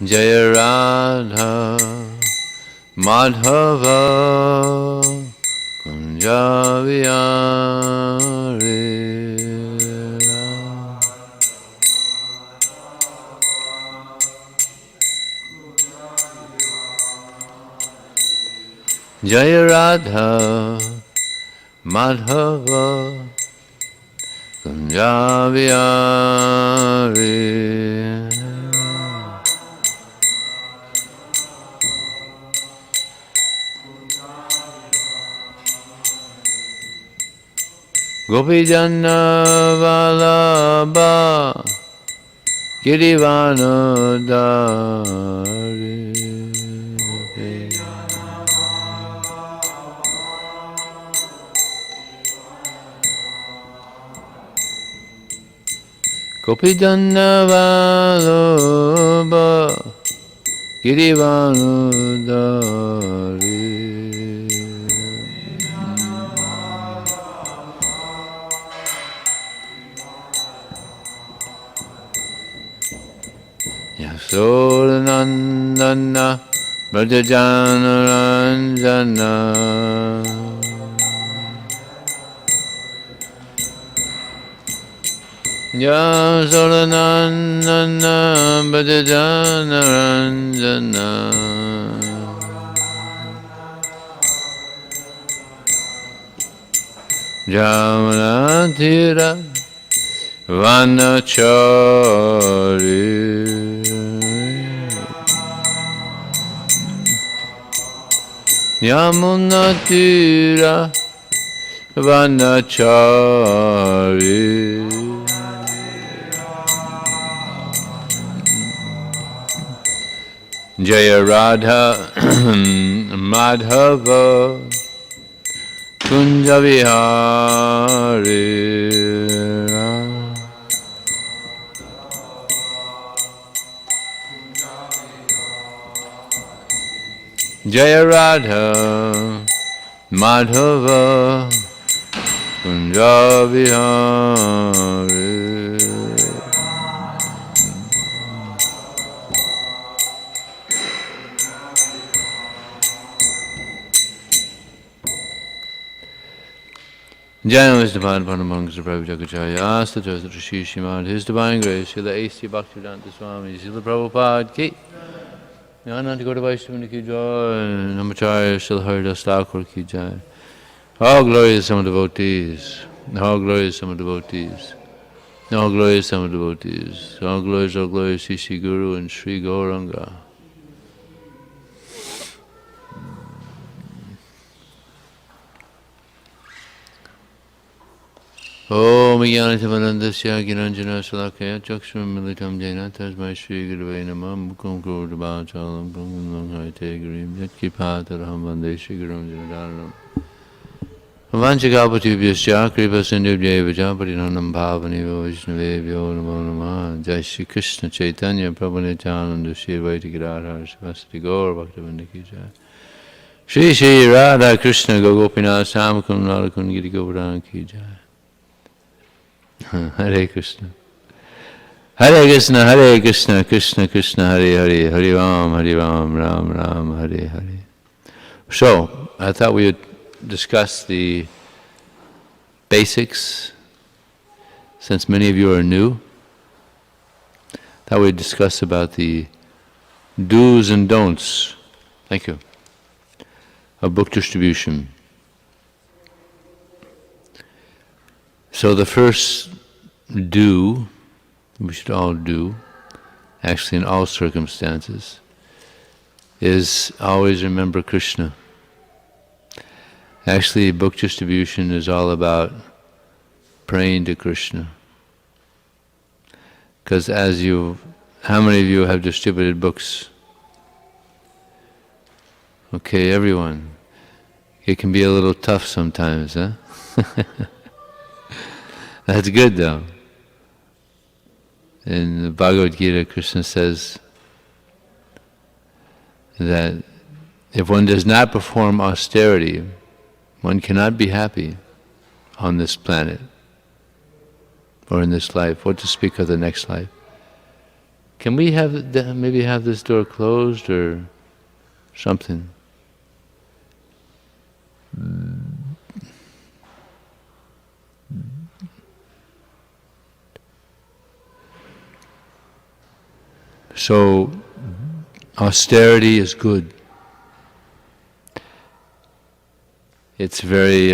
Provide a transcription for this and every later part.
Jaya Radha Madhava Kunja Vihare. Jaya Radha Madhava Kunja Vihare. Gopijana Vallabha Girivanodari. Gopijana Vallabha Girivanodari. Yasodanandana Brajajana Ranjana Yasodanandana Brajajana Ranjana Jamanathira Vanachari. Yamunatira Vanachari. Jaya Radha Madhava Kunja Vihare. Jaya Radha Madhava Kunja Vihare. Jaya His Divine Paramangas of Prabhu Jagajaya, Asta Joseph Rishi Shimad, His Divine Grace, Srila A.C. Bhaktivedanta Swami, Srila Prabhupada Ki, Nyananta Gauda Vaishnava Ki Jai, Namacharya Srila Haridas Thakur Ki Jai. All glory to some devotees, all glory to some devotees, all glory to some devotees, all glory to Sri Guru and Sri Gauranga. Om Jnanatimanandasya Giranjana Salakaya Chakshma Militam Jena Tasmai Shri Gurave Namah Mukham Kurudabhachalam Pungam Haite Gurim Yatkipataraham Vande Shri Gurum Janadaranam Vanchakapatubhyasya Kripa Sindhubhya Vaja Parinanam Bhavani Vaishnavebhyo Namo Namah. Jai Shri Krishna Chaitanya Prabhu Nityananda Shri Advaita Gadadhar Sivasati Gaur Bhaktivinoda Ki Jai. Shri Shri Radha Krishna Gopinath Samakam Narakun Giri Govardhan Ki Jai. Hare Krishna. Hare Krishna, Hare Krishna, Krishna Krishna, Hare Hare, Hare Ram, Ram Ram, Hare Hare. So, I thought we would discuss the basics, since many of you are new. I thought we'd discuss about the do's and don'ts, thank you, of book distribution. So the first do, we should all do, actually in all circumstances, is always remember Krishna. Actually, book distribution is all about praying to Krishna. Because how many of you have distributed books? Okay, everyone. It can be a little tough sometimes, huh? That's good though. In the Bhagavad Gita, Krishna says that if one does not perform austerity, one cannot be happy on this planet or in this life, what to speak of the next life. Can we maybe have this door closed or something? So, austerity is good. It's very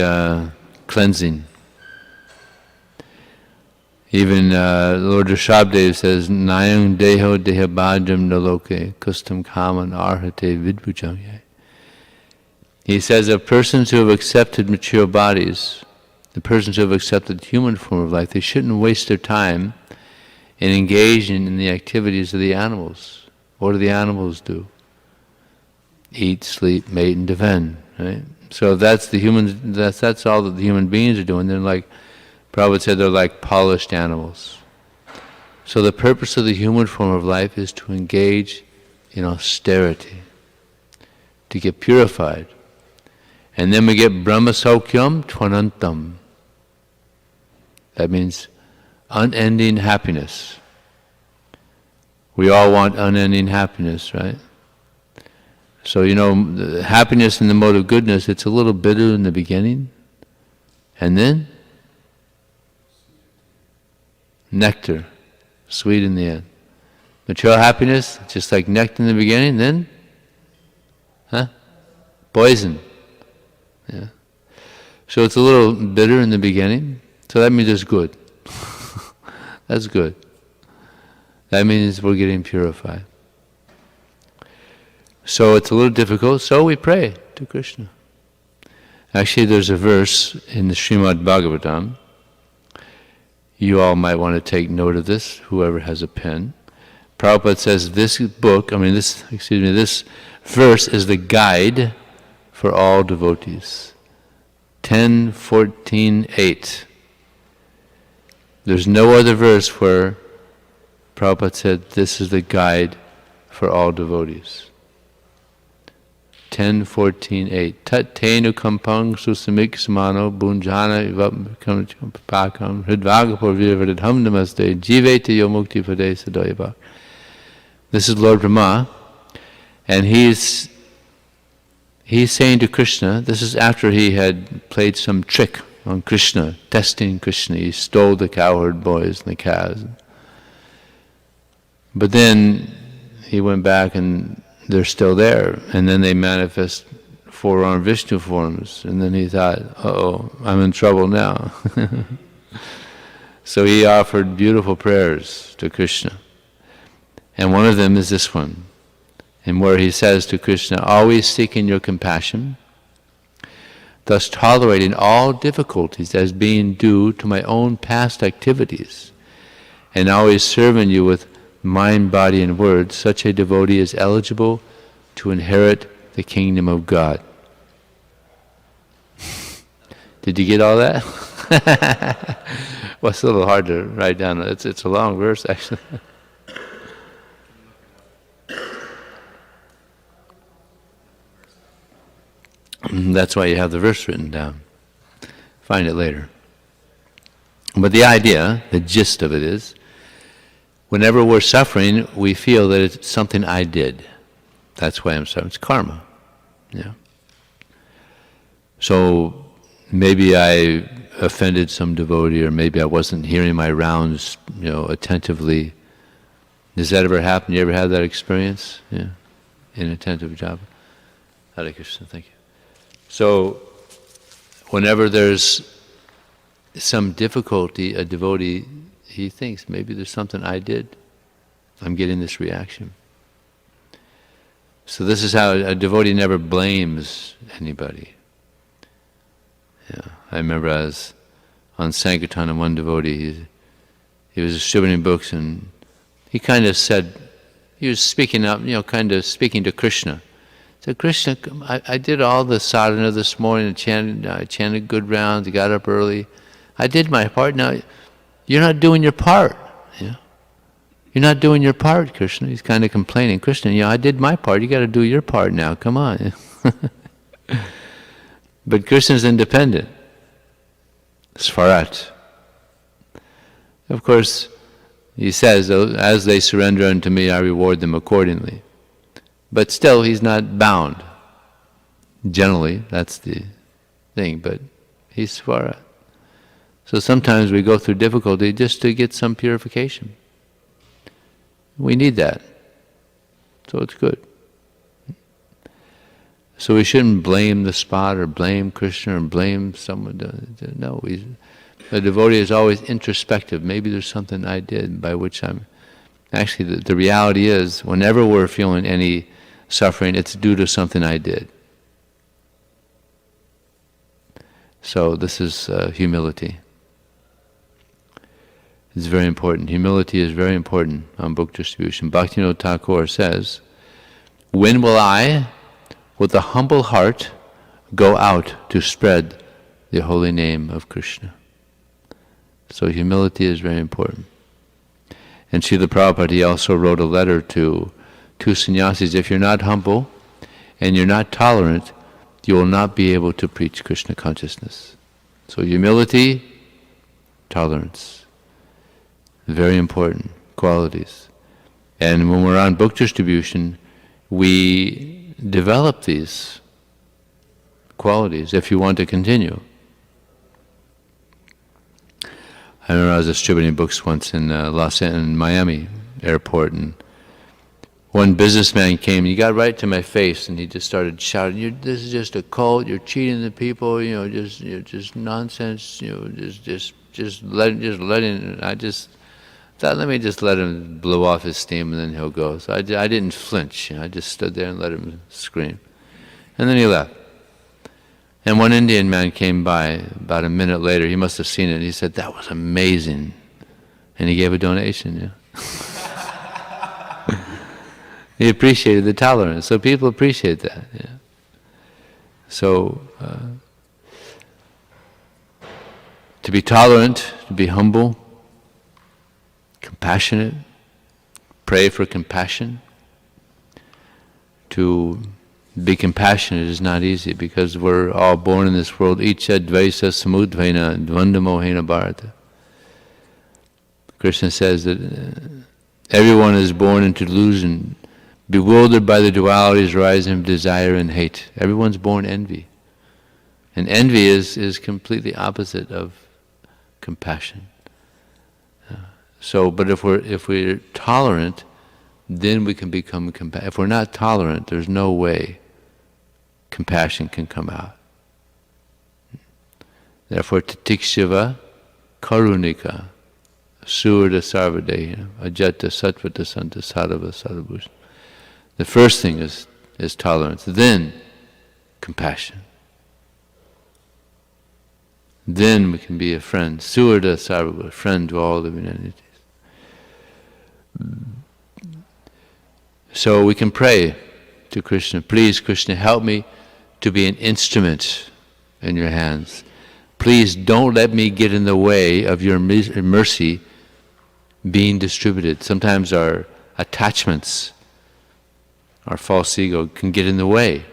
cleansing. Even Lord Rishabdev says, Nayang deho dehabhajam naloke kustam kaman arhate vidbhujam. He says of persons who have accepted mature bodies, the persons who have accepted the human form of life, they shouldn't waste their time in engaging in the activities of the animals. What do the animals do? Eat, sleep, mate, and defend. Right? So that's the humans. That's all that the human beings are doing. They're like, Prabhu said, they're like polished animals. So the purpose of the human form of life is to engage in austerity, to get purified. And then we get Brahma Saukyam Tvanantam. That means unending happiness. We all want unending happiness, right? So, the happiness in the mode of goodness, it's a little bitter in the beginning. And then nectar, sweet in the end. Material happiness, just like nectar in the beginning, then poison. Yeah. So it's a little bitter in the beginning. So that means it's good. That's good. That means we're getting purified. So it's a little difficult, so we pray to Krishna. Actually, there's a verse in the Srimad Bhagavatam. You all might want to take note of this, whoever has a pen. Prabhupada says this verse is the guide for all devotees. 10:14:8. There's no other verse where Prabhupada said this is the guide for all devotees. 10:14:8. Tat tenu kampang susamik samano bunjana pakam hridvagapur virvadham namaste jivete yomukti pade sadoyava. This is Lord Brahma, and he's saying to Krishna, this is after he had played some trick on Krishna, testing Krishna. He stole the cowherd boys and the calves. But then he went back and they're still there. And then they manifest four-armed Vishnu forms. And then he thought, uh-oh, I'm in trouble now. So he offered beautiful prayers to Krishna. And one of them is this one. And where he says to Krishna, always seeking your compassion, thus tolerating all difficulties as being due to my own past activities, and always serving you with mind, body, and word, such a devotee is eligible to inherit the kingdom of God. Did you get all that? Well, it's a little hard to write down. It's a long verse, actually. That's why you have the verse written down. Find it later. But the idea, the gist of it is, whenever we're suffering, we feel that it's something I did. That's why I'm suffering. It's karma. Yeah. So maybe I offended some devotee, or maybe I wasn't hearing my rounds, attentively. Does that ever happen? You ever have that experience? Yeah. Inattentive japa. Hare Krishna, thank you. So, whenever there's some difficulty, a devotee, he thinks, maybe there's something I did. I'm getting this reaction. So this is how a devotee never blames anybody. Yeah, I remember I was on Sankirtan and one devotee, he was distributing books, and he kind of said, he was speaking up, kind of speaking to Krishna. So Krishna, I did all the sadhana this morning, I chanted good rounds, I got up early. I did my part. Now, you're not doing your part. You're not doing your part, Krishna. He's kind of complaining. Krishna, I did my part. You got to do your part now. Come on. But Krishna's independent. Svarat. Of course, He says, as they surrender unto me, I reward them accordingly. But still, he's not bound. Generally, that's the thing, but he's svara. So sometimes we go through difficulty just to get some purification. We need that. So it's good. So we shouldn't blame the spot or blame Krishna or blame someone. No, the devotee is always introspective. Maybe there's something I did by which I'm... Actually, the reality is, whenever we're feeling any suffering, it's due to something I did. So this is humility. It's very important. Humility is very important on book distribution. Bhaktivinoda Thakur says, when will I, with a humble heart, go out to spread the holy name of Krishna? So humility is very important. And Srila Prabhupada, he also wrote a letter to two sannyasis. If you're not humble and you're not tolerant, you will not be able to preach Krishna consciousness. So humility, tolerance, very important qualities. And when we're on book distribution, we develop these qualities if you want to continue. I remember I was distributing books once in Miami airport, and one businessman came and he got right to my face and he just started shouting, "This is just a cult. You're cheating the people. Just nonsense. Just letting." I just thought, let me just let him blow off his steam and then he'll go. So I didn't flinch. I just stood there and let him scream, and then he left. And one Indian man came by about a minute later. He must have seen it. He said, "That was amazing," and he gave a donation. Yeah. He appreciated the tolerance. So people appreciate that. Yeah. So to be tolerant, to be humble, compassionate, pray for compassion. To be compassionate is not easy because we're all born in this world. Icha dvaisa samudvaina dvandamohena bharata. Krishna says that everyone is born into delusion, bewildered by the dualities arising from desire and hate. Everyone's born envy. And envy is completely opposite of compassion. So, but if we're tolerant, then we can become compassionate. If we're not tolerant, there's no way compassion can come out. Therefore, titikshava karunika surda sarvadehi ajata sattvata santa sadhava sadhabhusha. The first thing is tolerance, then compassion. Then we can be a friend, surda sarvabhusha, friend to all living entities. So we can pray to Krishna, please Krishna, help me to be an instrument in your hands. Please don't let me get in the way of your mercy being distributed. Sometimes our attachments, our false ego can get in the way.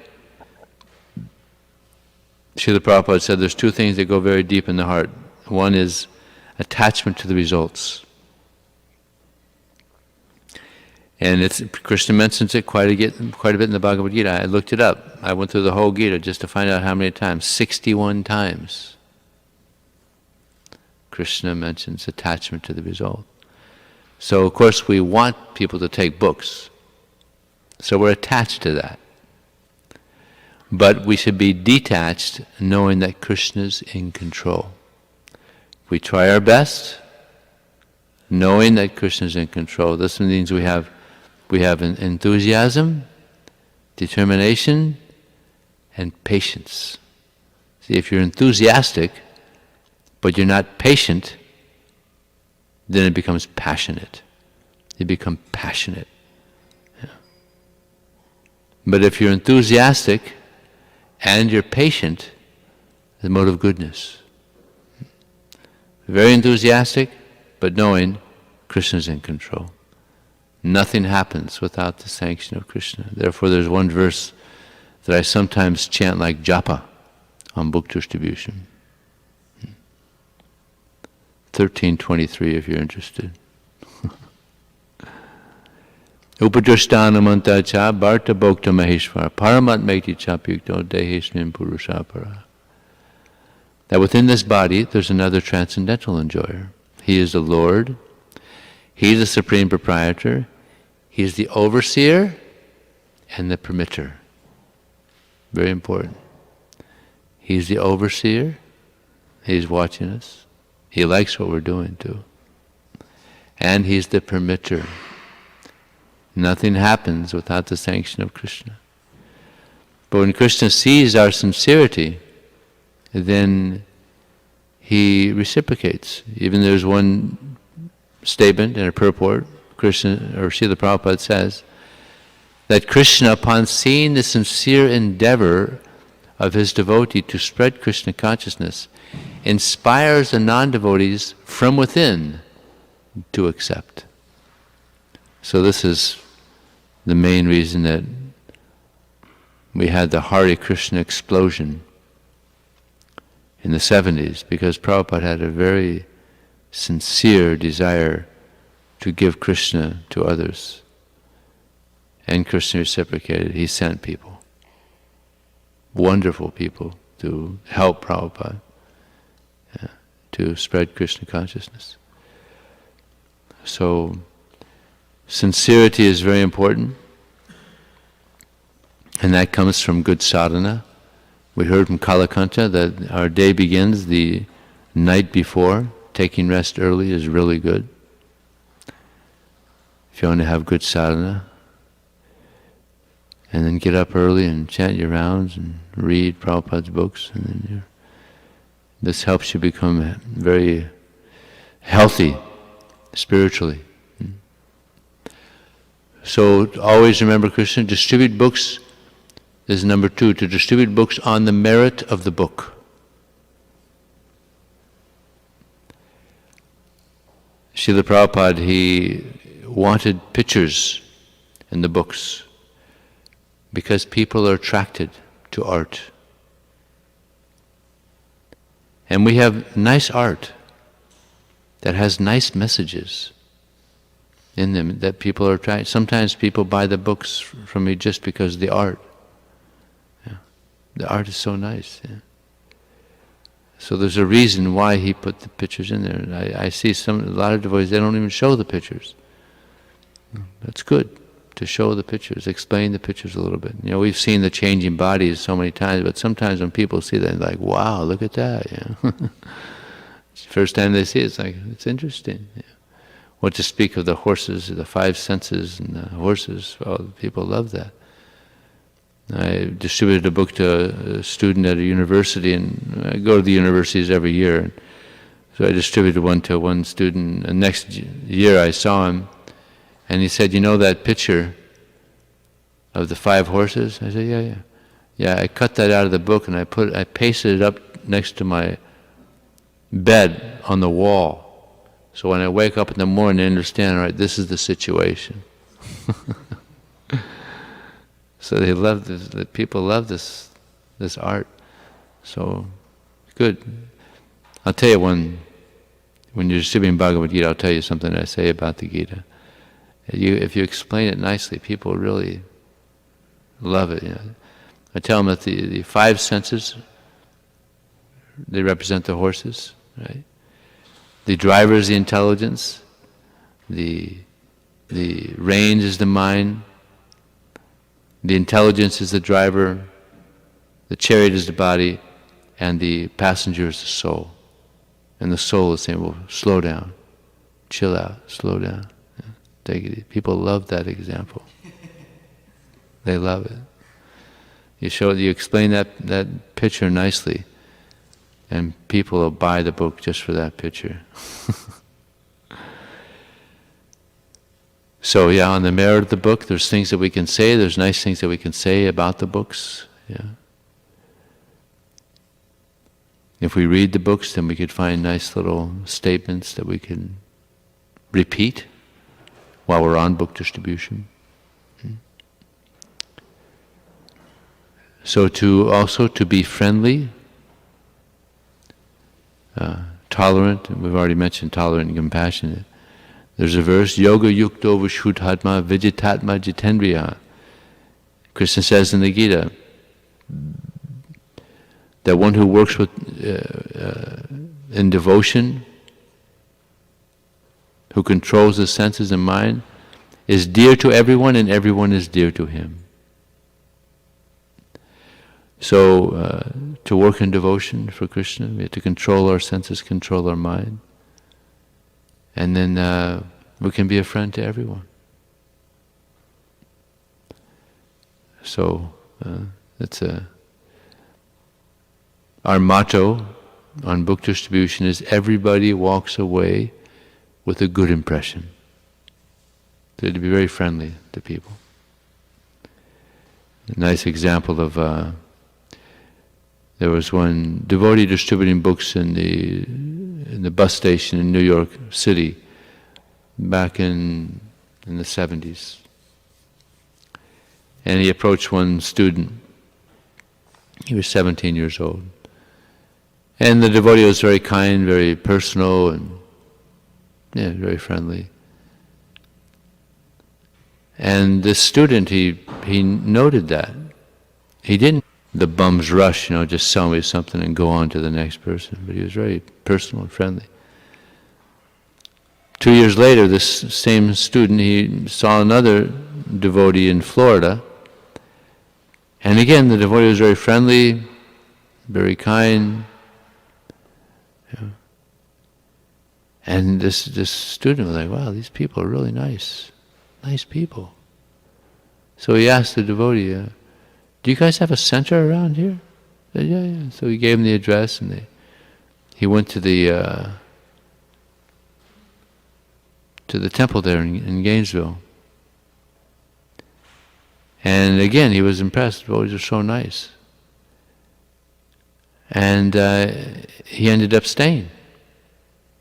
Srila Prabhupada said there's two things that go very deep in the heart. One is attachment to the results. And Krishna mentions it quite a bit in the Bhagavad Gita. I looked it up. I went through the whole Gita just to find out how many times. 61 times. Krishna mentions attachment to the result. So of course we want people to take books. So we're attached to that. But we should be detached, knowing that Krishna's in control. We try our best, knowing that Krishna's in control. This means we have enthusiasm, determination, and patience. See, if you're enthusiastic, but you're not patient, then it becomes passionate. You become passionate. Yeah. But if you're enthusiastic and you're patient, the mode of goodness. Very enthusiastic, but knowing Krishna's in control. Nothing happens without the sanction of Krishna. Therefore there's one verse that I sometimes chant like japa on book distribution. 1323 if you're interested. Upadrashtanamanta cha bharta bhokta maheshwara paramatmeti cha pyukto dehesmin purushapara. That within this body there's another transcendental enjoyer. He is the Lord, He is the Supreme Proprietor, He is the overseer and the permitter. Very important. He's the overseer, He's watching us, He likes what we're doing too. And He's the permitter. Nothing happens without the sanction of Krishna. But when Krishna sees our sincerity, then He reciprocates. Even there's one statement in a purport, Krishna or Srila Prabhupada says, that Krishna, upon seeing the sincere endeavor of his devotee to spread Krishna consciousness, inspires the non-devotees from within to accept. So this is the main reason that we had the Hare Krishna explosion in the 70s, because Prabhupada had a very sincere desire to give Krishna to others. And Krishna reciprocated. He sent people, wonderful people, to help Prabhupada to spread Krishna consciousness. So, sincerity is very important, and that comes from good sadhana. We heard from Kalakanta that our day begins the night before. Taking rest early is really good. If you want to have good sadhana, and then get up early and chant your rounds and read Prabhupada's books, and then this helps you become very healthy spiritually. So always remember Krishna. Distribute books is number 2, to distribute books on the merit of the book. Srila Prabhupada, he wanted pictures in the books because people are attracted to art. And we have nice art that has nice messages in them that people are attracted. Sometimes people buy the books from me just because of the art. Yeah. The art is so nice. Yeah. So there's a reason why he put the pictures in there. I see a lot of devotees, they don't even show the pictures. That's good, to show the pictures, explain the pictures a little bit. You know, we've seen the changing bodies so many times, but sometimes when people see that, they're like, wow, look at that. Yeah. First time they see it, it's like, it's interesting. Yeah. What to speak of the horses, the 5 senses and the horses, well, people love that. I distributed a book to a student at a university, and I go to the universities every year. And so I distributed one to one student, and next year I saw him, and he said, you know that picture of the 5 horses? I said, yeah. Yeah, I cut that out of the book and I pasted it up next to my bed on the wall. So when I wake up in the morning, I understand, all right, this is the situation. So they love this, the people love this art. So, good. I'll tell you when you're distributing Bhagavad Gita, I'll tell you something I say about the Gita. If you explain it nicely, people really love it. You know. I tell them that the 5 senses, they represent the horses, right? The driver is the intelligence, the reins is the mind, the intelligence is the driver, the chariot is the body, and the passenger is the soul. And the soul is saying, well, slow down, chill out, slow down. Yeah, take it easy. People love that example. They love it. You explain that picture nicely, and people will buy the book just for that picture. So yeah, on the merit of the book, there's things that we can say, there's nice things that we can say about the books. Yeah. If we read the books, then we could find nice little statements that we can repeat while we're on book distribution. So to be friendly, tolerant, and we've already mentioned tolerant and compassionate. There's a verse, Yoga Yukto Vishudhatma Vijitatma Jitendriya. Krishna says in the Gita that one who works with in devotion, who controls the senses and mind, is dear to everyone and everyone is dear to him. So, to work in devotion for Krishna, we have to control our senses, control our mind. And then we can be a friend to everyone. So, that's our motto on book distribution is everybody walks away with a good impression. So to be very friendly to people. A nice example of there was one devotee distributing books in the bus station in New York City back in the 70s. And he approached one student. He was 17 years old. And the devotee was very kind, very personal, and very friendly. And this student, he noted that. He didn't the bum's rush, just sell me something and go on to the next person. But he was very personal and friendly. 2 years later, this same student, he saw another devotee in Florida. And again, the devotee was very friendly, very kind. And this student was like, wow, these people are really nice people. So he asked the devotee, do you guys have a center around here? He said, yeah. So he gave him the address, and he went to the temple there in Gainesville. And again, he was impressed. The devotees are so nice. And he ended up staying.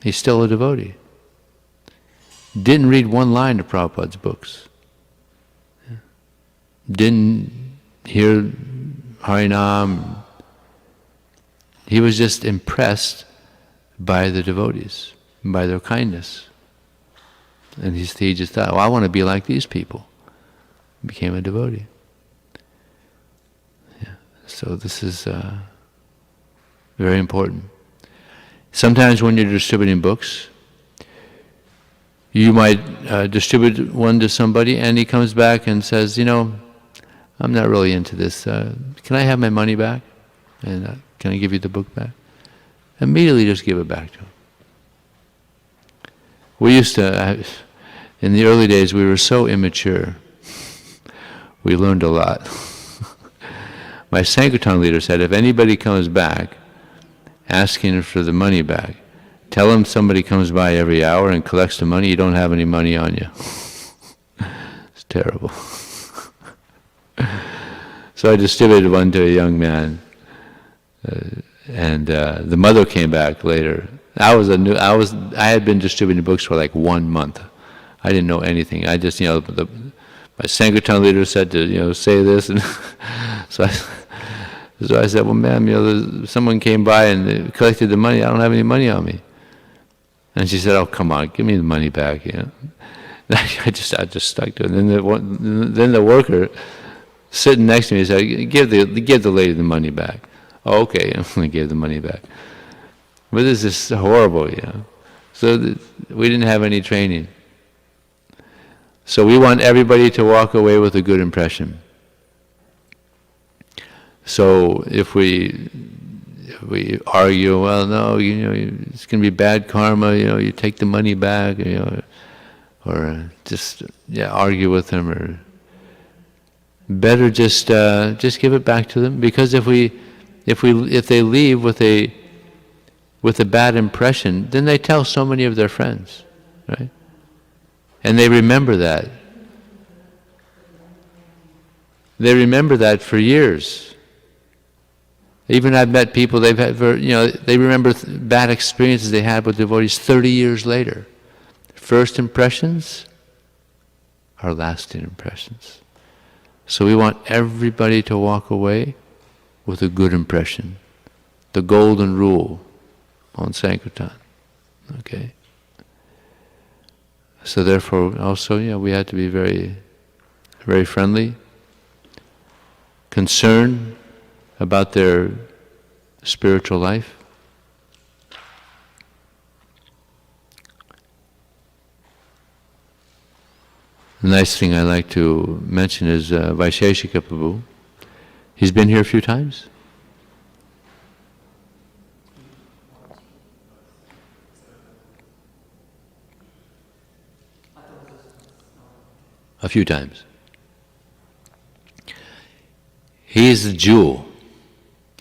He's still a devotee. Didn't read one line of Prabhupada's books. Didn't hear Harinam. He was just impressed by the devotees, by their kindness. And he just thought, I want to be like these people. Became a devotee. So this is very important. Sometimes when you're distributing books, you might distribute one to somebody and he comes back and says, I'm not really into this. Can I have my money back? And can I give you the book back? Immediately just give it back to him. We used to, in the early days, we were so immature. We learned a lot. My Sankirtan leader said, if anybody comes back asking for the money back, tell them somebody comes by every hour and collects the money, you don't have any money on you. It's terrible. So I distributed one to a young man, and the mother came back later. I had been distributing books for like 1 month. I didn't know anything. I just, my Sankirtan leader said to, say this, and so I said, well, ma'am, someone came by and they collected the money. I don't have any money on me. And she said, oh, come on, give me the money back. I just stuck to it. And then the worker sitting next to me said, give the lady the money back. Oh, okay, I'm going to give the money back. But this is horrible, So we didn't have any training. So we want everybody to walk away with a good impression. So if we argue, well, no, it's going to be bad karma, you take the money back, or just argue with them, or better just give it back to them, because if they leave with a bad impression, then they tell so many of their friends, right? And they remember that. They remember that for years. Even I've met people, they remember bad experiences they had with devotees 30 years later. First impressions are lasting impressions. So we want everybody to walk away with a good impression. The golden rule on Sankirtan. Okay? So therefore, also, we had to be very, very friendly, concerned about their spiritual life. The nice thing I like to mention is Vaisheshika Prabhu. He's been here a few times. A few times. He is the jewel,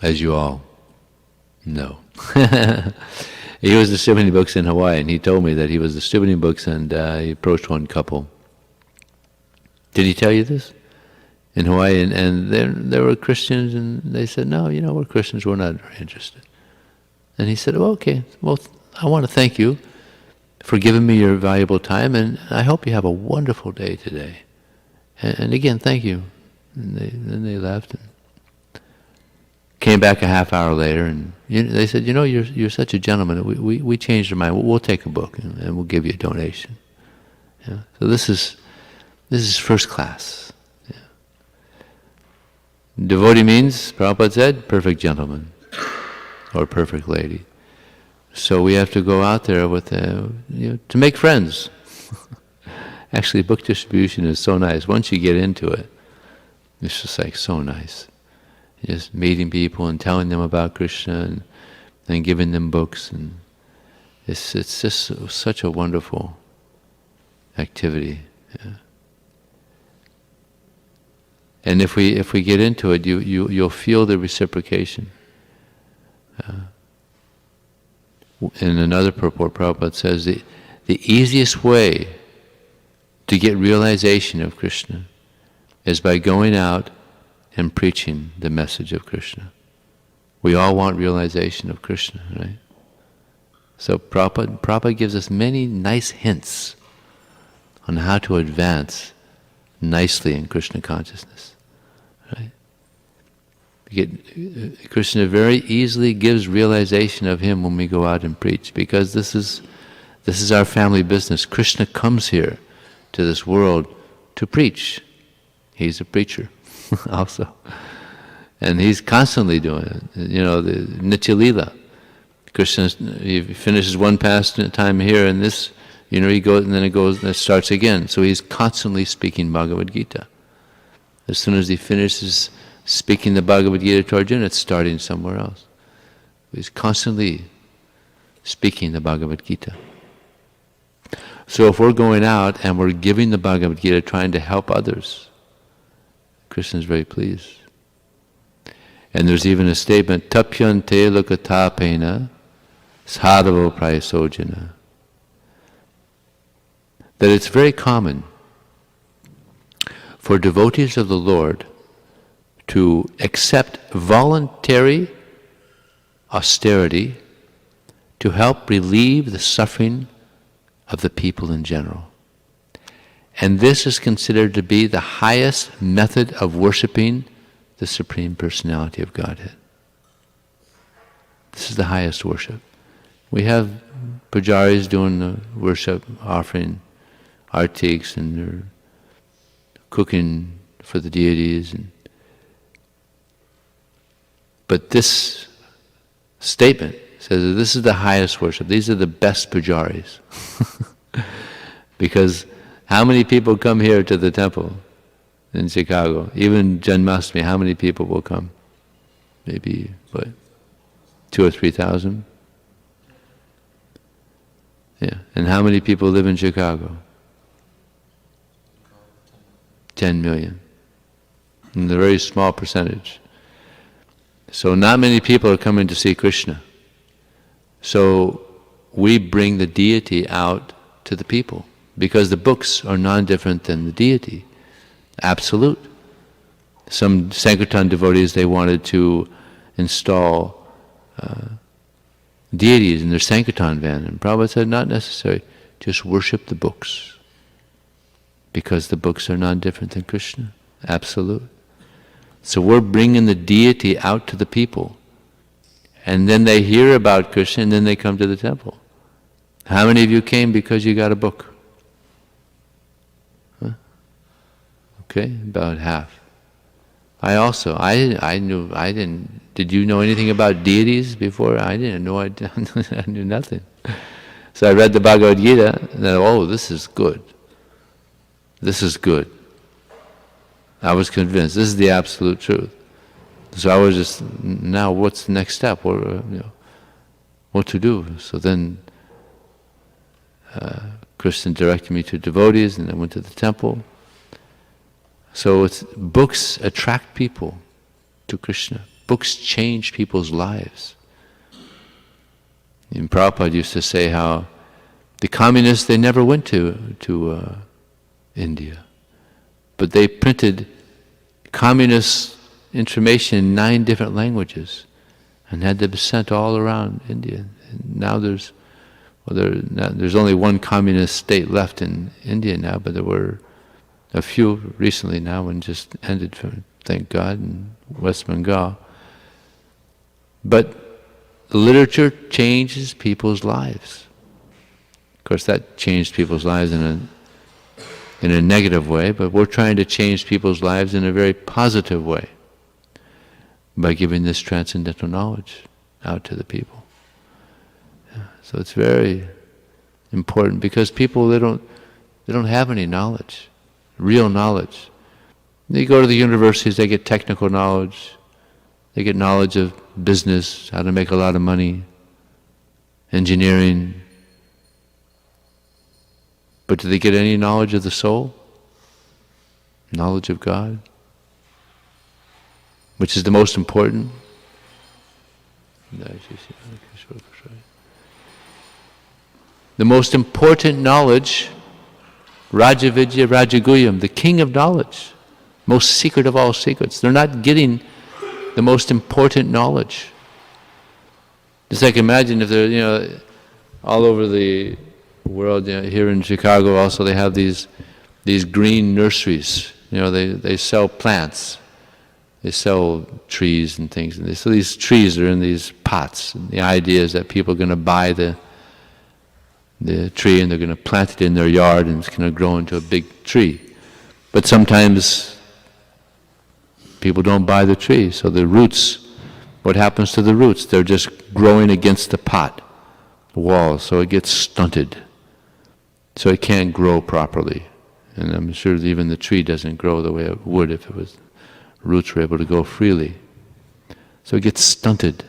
as you all know. He was distributing books in Hawaii, and he told me that he was distributing books, and he approached one couple. Did he tell you this? In Hawaii, and there were Christians, and they said, no, we're Christians, we're not very interested. And he said, well, okay, well, I want to thank you for giving me your valuable time, and I hope you have a wonderful day today. And again, thank you. And then they left, and came back a half hour later, and they said, you're such a gentleman. We changed our mind. We'll take a book, and we'll give you a donation. So this is first class. Devotee means, Prabhupada said, perfect gentleman or perfect lady. So we have to go out there with, to make friends. Actually, book distribution is so nice. Once you get into it, it's just like so nice. Just meeting people and telling them about Krishna and giving them books, and it's just such a wonderful activity. And if we get into it, you'll feel the reciprocation. In another purport, Prabhupada says the easiest way to get realization of Krishna is by going out and preaching the message of Krishna. We all want realization of Krishna, right? So Prabhupada gives us many nice hints on how to advance nicely in Krishna consciousness, right? Krishna very easily gives realization of Him when we go out and preach, because this is our family business. Krishna comes here to this world to preach. He's a preacher also. And he's constantly doing it. The Nitya Lila. Krishna, he finishes one pastime here, and this, he goes, and then it starts again. So he's constantly speaking Bhagavad Gita. As soon as he finishes speaking the Bhagavad Gita to Arjuna, it's starting somewhere else. He's constantly speaking the Bhagavad Gita. So if we're going out and we're giving the Bhagavad Gita, trying to help others, Krishna is very pleased. And there's even a statement, tapyante lokatapena sadhavo prayasojana, that it's very common for devotees of the Lord to accept voluntary austerity to help relieve the suffering of the people in general. And this is considered to be the highest method of worshiping the Supreme Personality of Godhead. This is the highest worship. We have pujaris doing the worship, offering artiks, and they're cooking for the deities. But this statement says that this is the highest worship. These are the best pujaris. Because how many people come here to the temple in Chicago? Even Janmashtami, how many people will come? Maybe, 2,000 or 3,000? Yeah. And how many people live in Chicago? 10 million. And a very small percentage. So not many people are coming to see Krishna. So we bring the deity out to the people, because the books are non-different than the deity. Absolute. Some Sankirtan devotees, they wanted to install deities in their Sankirtan van, and Prabhupada said, not necessary, just worship the books, because the books are non-different than Krishna. Absolute. So we're bringing the deity out to the people, and then they hear about Krishna, and then they come to the temple. How many of you came because you got a book? Okay, about half. I didn't, did you know anything about deities before? I didn't know, I knew nothing. So I read the Bhagavad Gita, and then, oh, this is good. This is good. I was convinced, this is the absolute truth. So I was just, now what's the next step? What to do? So then Krishna directed me to devotees, and I went to the temple. So books attract people to Krishna. Books change people's lives. And Prabhupada used to say how the communists, they never went to India, but they printed communist information in 9 different languages and had them sent all around India. And now there's only one communist state left in India now, but there were a few recently now, and just ended, thank God, in West Bengal. But literature changes people's lives. Of course, that changed people's lives in a negative way, but we're trying to change people's lives in a very positive way by giving this transcendental knowledge out to the people. Yeah, so it's very important, because people, they don't have any knowledge, real knowledge. They go to the universities, they get technical knowledge, they get knowledge of business, how to make a lot of money, engineering. But do they get any knowledge of the soul? Knowledge of God? Which is the most important? The most important knowledge, Rajavidya Rajaguyam, the king of knowledge, most secret of all secrets. They're not getting the most important knowledge. Just like imagine if they're, all over the world, here in Chicago also, they have these green nurseries. They sell plants. They sell trees and things. And so these trees are in these pots. And the idea is that people are going to buy the tree and they're going to plant it in their yard, and it's going to grow into a big tree. But sometimes people don't buy the tree. So the roots, what happens to the roots? They're just growing against the pot wall, so it gets stunted. So it can't grow properly. And I'm sure that even the tree doesn't grow the way it would if roots were able to go freely. So it gets stunted.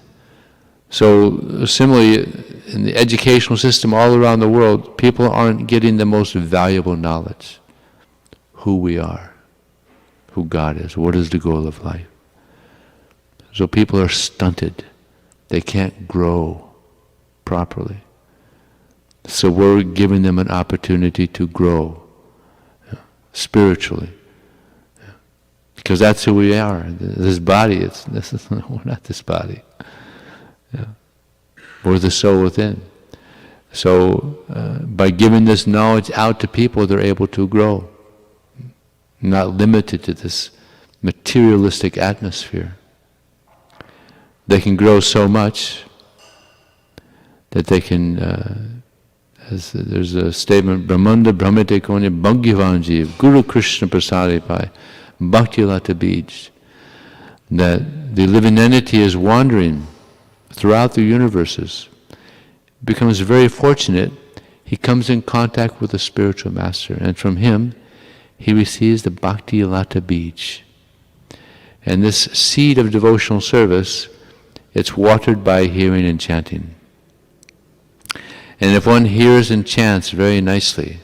So similarly, in the educational system all around the world, people aren't getting the most valuable knowledge. Who we are, who God is, what is the goal of life. So people are stunted. They can't grow properly. So we're giving them an opportunity to grow spiritually. Because that's who we are. This body, we're not this body. We're the soul within. So by giving this knowledge out to people, they're able to grow. Not limited to this materialistic atmosphere. They can grow so much that they can, as there's a statement, Brahmanda Brahmate Konya Bhagyavanji, Guru Krishna Prasadi Pai, Bhakti Lata Bij, that the living entity is wandering throughout the universes, becomes very fortunate, he comes in contact with a spiritual master, and from him he receives the Bhakti Lata Bij. And this seed of devotional service, it's watered by hearing and chanting. And if one hears and chants very nicely,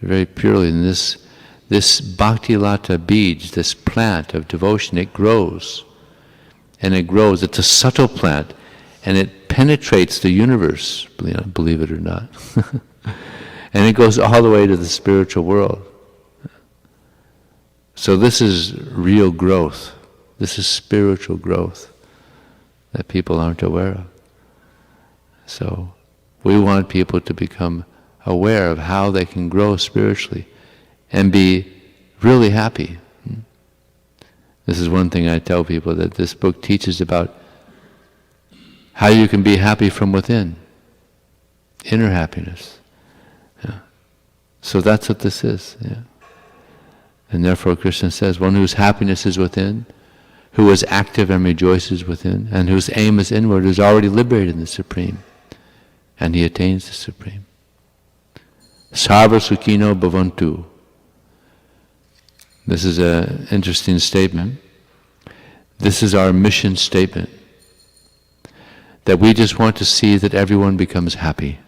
very purely, then this Bhakti Lata Bij, this plant of devotion, it grows. And it grows. It's a subtle plant. And it penetrates the universe, believe it or not. And it goes all the way to the spiritual world. So this is real growth. This is spiritual growth that people aren't aware of. So we want people to become aware of how they can grow spiritually and be really happy. This is one thing I tell people, that this book teaches about how you can be happy from within, inner happiness. Yeah. So that's what this is. Yeah. And therefore Krishna says, one whose happiness is within, who is active and rejoices within, and whose aim is inward, is already liberated in the Supreme. And he attains the Supreme. Sarva Sukhino Bhavantu. This is an interesting statement. This is our mission statement. That we just want to see that everyone becomes happy.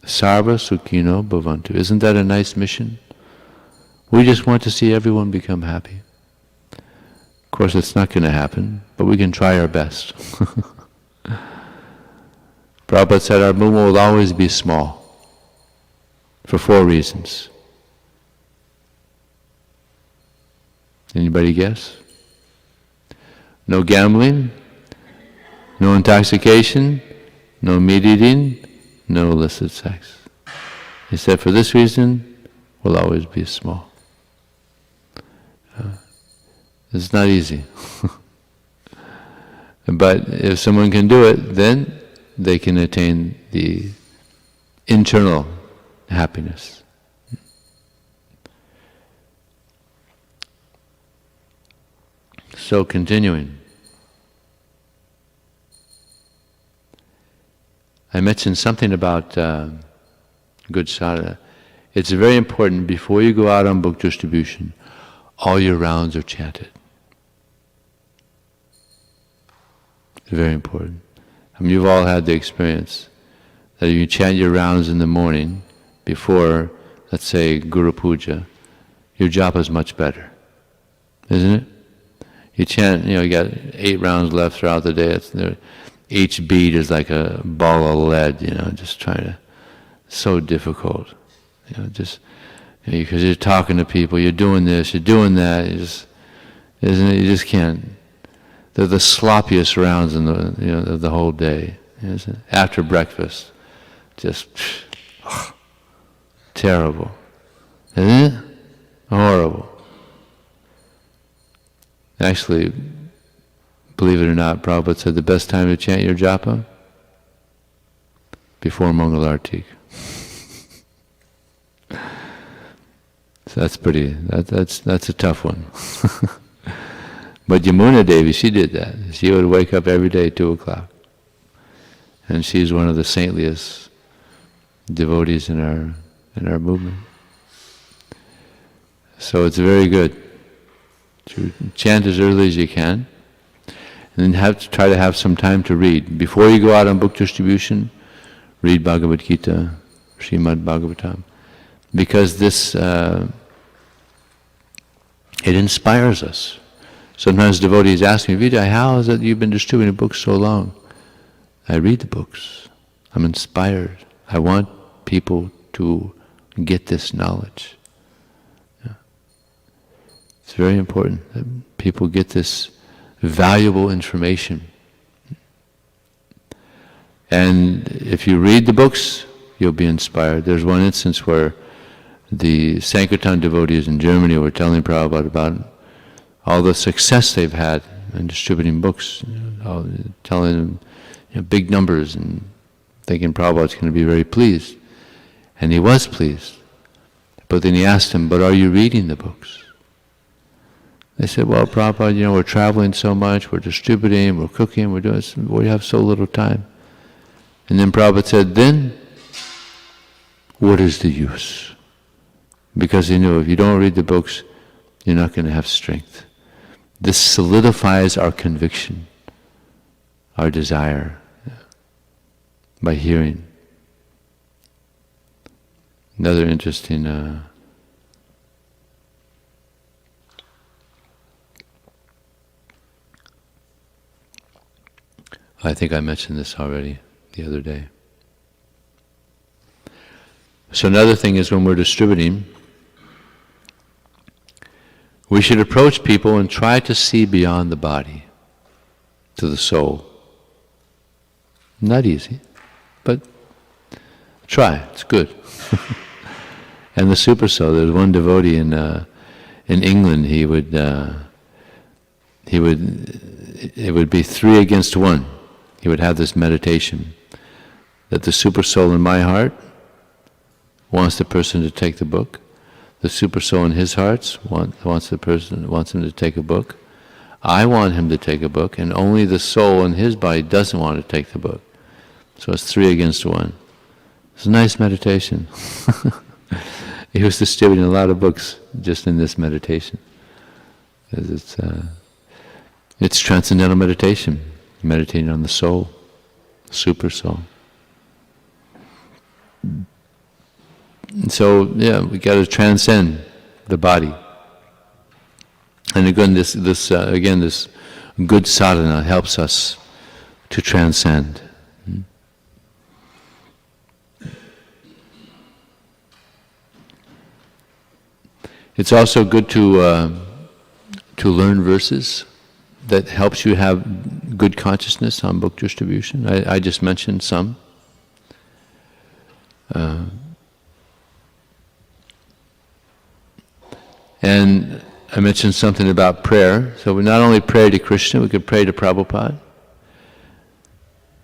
Sarva Sukhino Bhavantu. Isn't that a nice mission? We just want to see everyone become happy. Of course, it's not going to happen, but we can try our best. Prabhupada said our movement will always be small, for 4 reasons. Anybody guess? No gambling, no intoxication, no meat eating, no illicit sex. He said for this reason, we'll always be small. It's not easy. But if someone can do it, then they can attain the internal happiness. So continuing. I mentioned something about good sadhana. It's very important before you go out on book distribution, all your rounds are chanted. It's very important. I mean, you've all had the experience that you chant your rounds in the morning before, let's say, Guru Puja, your japa is much better, isn't it? You chant, you got 8 rounds left throughout the day. Each beat is like a ball of lead, just trying to, so difficult. Because you're talking to people, you're doing this, you're doing that, isn't it? You just can't. They're the sloppiest rounds in the whole day. Isn't it? After breakfast, just terrible, isn't it? Horrible. Actually, believe it or not, Prabhupada said the best time to chant your japa? Before Mangalartik. So that's a tough one. But Yamuna Devi, she did that. She would wake up every day at 2 o'clock. And she's one of the saintliest devotees in our movement. So it's very good to chant as early as you can, and then try to have some time to read. Before you go out on book distribution, read Bhagavad Gita, Srimad Bhagavatam, because this, it inspires us. Sometimes devotees ask me, Vijaya, how is it you've been distributing books so long? I read the books. I'm inspired. I want people to get this knowledge. It's very important that people get this valuable information. And if you read the books, you'll be inspired. There's one instance where the Sankirtan devotees in Germany were telling Prabhupada about all the success they've had in distributing books, telling them big numbers and thinking Prabhupada's going to be very pleased. And he was pleased. But then he asked him, but are you reading the books? They said, well, Prabhupada, we're traveling so much, we're distributing, we're cooking, we're doing this, we have so little time. And then Prabhupada said, then, what is the use? Because he knew if you don't read the books, you're not going to have strength. This solidifies our conviction, our desire, by hearing. Another interesting I think I mentioned this already the other day. So another thing is when we're distributing, we should approach people and try to see beyond the body to the soul. Not easy, but try. It's good. And the super soul. There's one devotee in England. It would be 3 against 1. He would have this meditation that the super soul in my heart wants the person to take the book. the super soul in his heart wants him to take a book. I want him to take a book, and only the soul in his body doesn't want to take the book. So it's 3 against 1. It's a nice meditation. He was distributing a lot of books just in this meditation. It's transcendental meditation, meditating on the soul, super soul. And so, we got to transcend the body. And again, this good sadhana helps us to transcend. It's also good to learn verses that helps you have good consciousness on book distribution. I just mentioned some. And I mentioned something about prayer. So we not only pray to Krishna, we could pray to Prabhupada.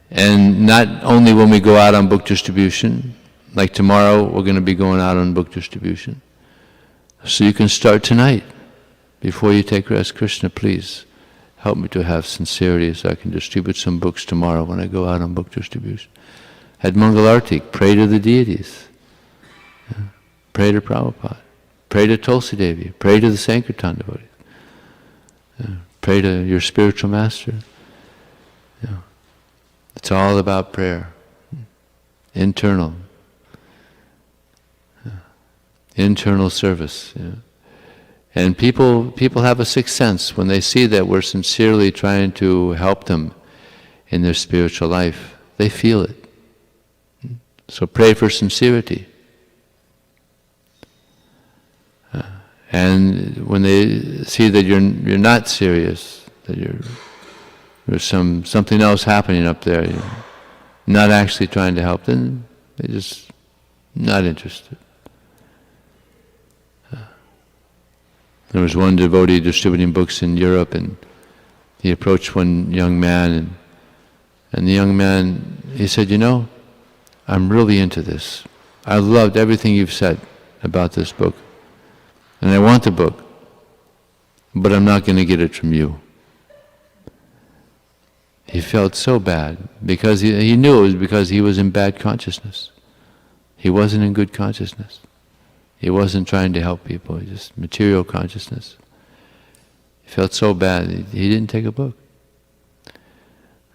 And not only when we go out on book distribution, like tomorrow we're going to be going out on book distribution. So you can start tonight. Before you take rest, Krishna, please help me to have sincerity so I can distribute some books tomorrow when I go out on book distribution. At Mangalarti, pray to the deities. Pray to Prabhupada. Pray to Tulsi Devi. Pray to the Sankirtan devotees. Pray to your spiritual master. It's all about prayer. Internal service. And people have a sixth sense when they see that we're sincerely trying to help them in their spiritual life. They feel it. So pray for sincerity. And when they see that you're not serious, that there's something else happening up there, you're not actually trying to help, then they're just not interested. There was one devotee distributing books in Europe, and he approached one young man, and the young man, he said, I'm really into this. I loved everything you've said about this book. And I want the book, but I'm not going to get it from you. He felt so bad, because he knew it was because he was in bad consciousness. He wasn't in good consciousness. He wasn't trying to help people, just material consciousness. He felt so bad, he didn't take a book.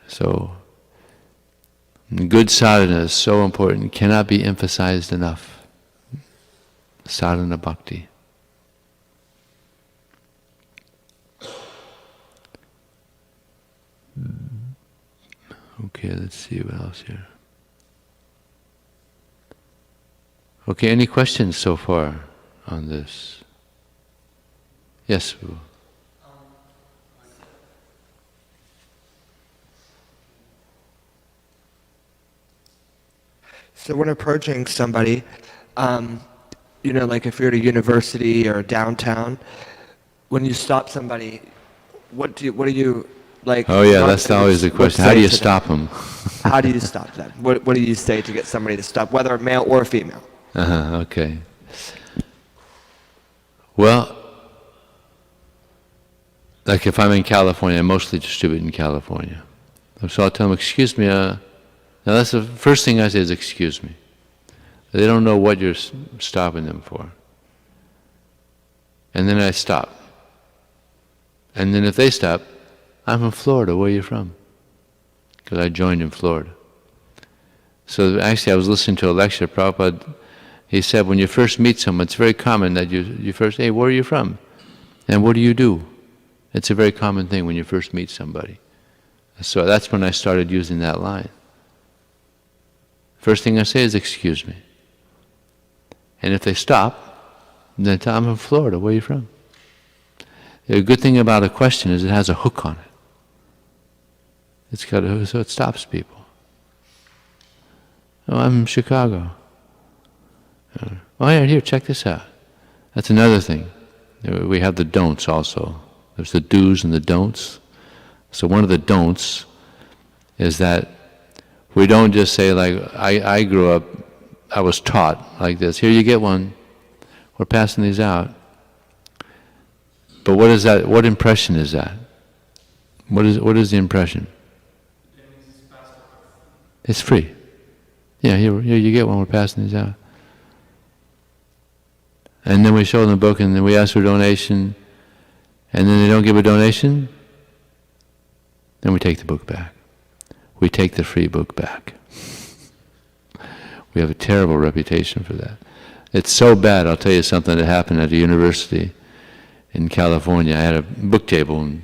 So, good sadhana is so important, cannot be emphasized enough. Sadhana bhakti. Okay, let's see what else here. Okay, any questions so far on this? Yes, Prabhu. So when approaching somebody, like if you're at a university or downtown, when you stop somebody, what do you like? Oh yeah, that's always the question. How do you stop them? How do you stop them? What do you say to get somebody to stop, whether male or female? Okay. Well, like if I'm in California, I mostly distribute in California. So I'll tell them, excuse me, now that's the first thing I say is, excuse me. They don't know what you're stopping them for. And then I stop. And then if they stop, I'm from Florida, where are you from? Because I joined in Florida. So actually I was listening to a lecture, Prabhupada, he said when you first meet someone, it's very common that you first, hey, where are you from? And what do you do? It's a very common thing when you first meet somebody. So that's when I started using that line. First thing I say is, excuse me. And if they stop, then tell them, I'm from Florida, where are you from? The good thing about a question is it has a hook on it. It's got a hook, so it stops people. Oh, I'm from Chicago. Oh yeah, here, check this out. That's another thing. We have the don'ts also. There's the do's and the don'ts. So one of the don'ts is that we don't just say like, I grew up, I was taught like this, here you get one. We're passing these out. But what is that? What impression is that? What is the impression? It's free. Yeah, here you get one. We're passing these out. And then we show them the book, and then we ask for a donation, and then they don't give a donation, then we take the book back. We take the free book back. We have a terrible reputation for that. It's so bad, I'll tell you something that happened at a university in California. I had a book table, and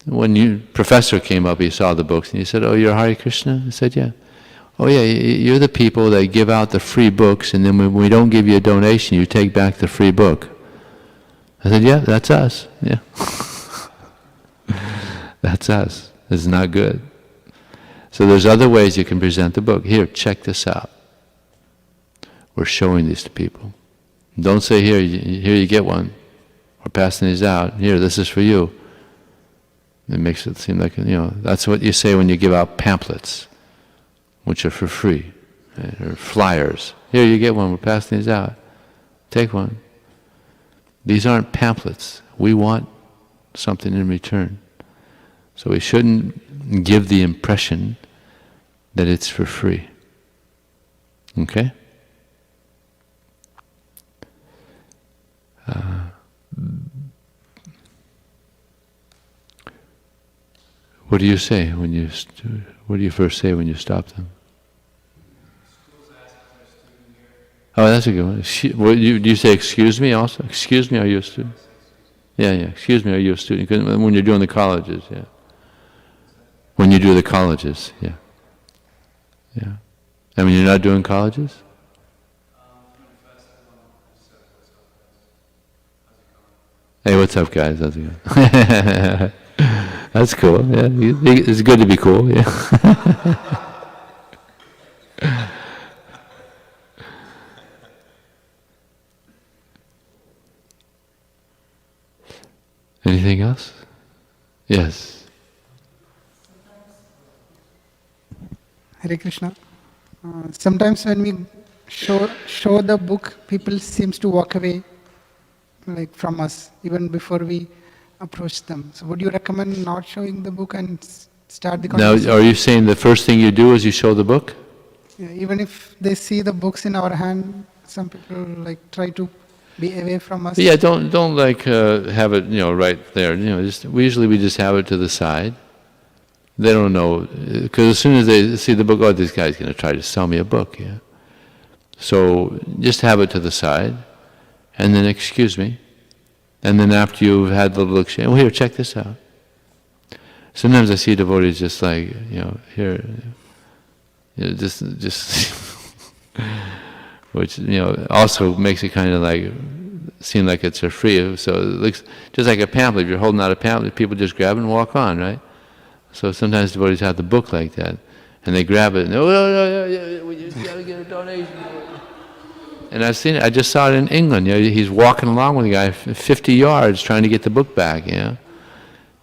when professor came up, he saw the books, and he said, "Oh, you're Hare Krishna?" I said, "Yeah." "Oh yeah, you're the people that give out the free books, and then when we don't give you a donation, you take back the free book." I said, "Yeah, that's us, yeah." That's us. It's not good. So there's other ways you can present the book. Here, check this out. We're showing these to people. Don't say, here you get one. We're passing these out. Here, this is for you. It makes it seem like, that's what you say when you give out pamphlets, which are for free, or flyers. Here, you get one. We're passing these out. Take one. These aren't pamphlets. We want something in return. So we shouldn't give the impression that it's for free. Okay? What do you say when you? What do you first say when you stop them? Oh, that's a good one. Do you say excuse me also? Excuse me, are you a student? Yeah. Excuse me, are you a student? When you're doing the colleges, yeah. When you do the colleges, yeah. And when you're not doing colleges? Hey, what's up, guys? How's it going? That's cool. Yeah, it's good to be cool. Yeah. Anything else? Yes. Hare Krishna. Sometimes when we show the book, people seems to walk away, like from us, even before we approach them. So would you recommend not showing the book and start the conversation? Now, are you saying the first thing you do is you show the book? Yeah, even if they see the books in our hand, some people like try to be away from us. Yeah, don't like have it right there. We just have it to the side. They don't know, because as soon as they see the book, oh, this guy's going to try to sell me a book. Yeah. So just have it to the side, and then excuse me, and then after you've had the look, oh, here, check this out. Sometimes I see devotees just like here, just which also makes it kind of like seem like it's for free. So it looks just like a pamphlet. If you're holding out a pamphlet, people just grab it and walk on, right? So sometimes devotees have the book like that, and they grab it and you gotta get a donation. And I've seen it. I just saw it in England. He's walking along with a guy 50 yards trying to get the book back,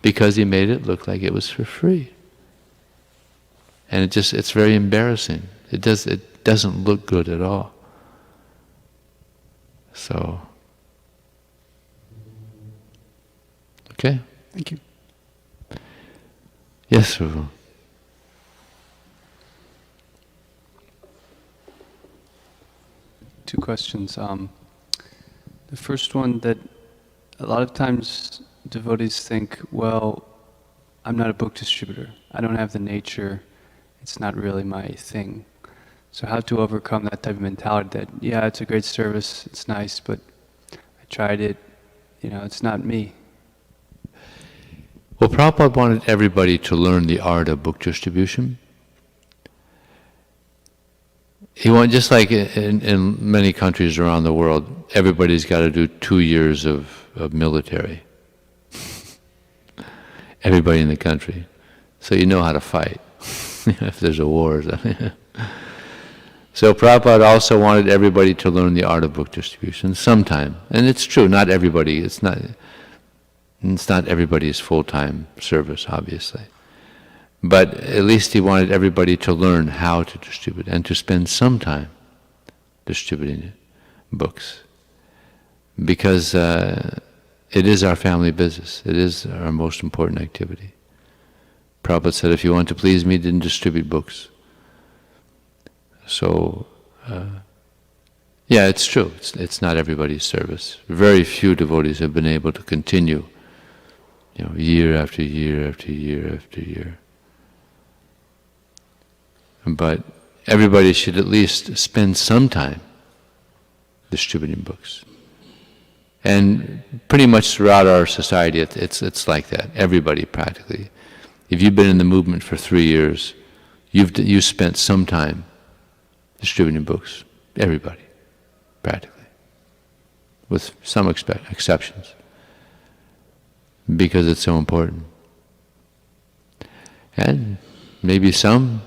because he made it look like it was for free. And it's very embarrassing. It doesn't look good at all. So, okay. Thank you. Yes, Prabhu. Two questions. The first one, that a lot of times devotees think, well, I'm not a book distributor. I don't have the nature. It's not really my thing. So how to overcome that type of mentality that, yeah, it's a great service, it's nice, but I tried it, it's not me. Well, Prabhupada wanted everybody to learn the art of book distribution. He wanted, just like in many countries around the world, everybody's got to do 2 years of military. Everybody in the country. So you know how to fight if there's a war or something. So Prabhupada also wanted everybody to learn the art of book distribution sometime. And it's true, not everybody. It's not everybody's full-time service, obviously. But at least he wanted everybody to learn how to distribute and to spend some time distributing books. because it is our family business. It is our most important activity. Prabhupada said, if you want to please me, then distribute books. So, yeah, it's true. It's not everybody's service. Very few devotees have been able to continue, year after year after year after year. But everybody should at least spend some time distributing books. And pretty much throughout our society, it's like that. Everybody practically. If you've been in the movement for 3 years, you've spent some time distributing books. Everybody, practically, with some exceptions, because it's so important. And maybe some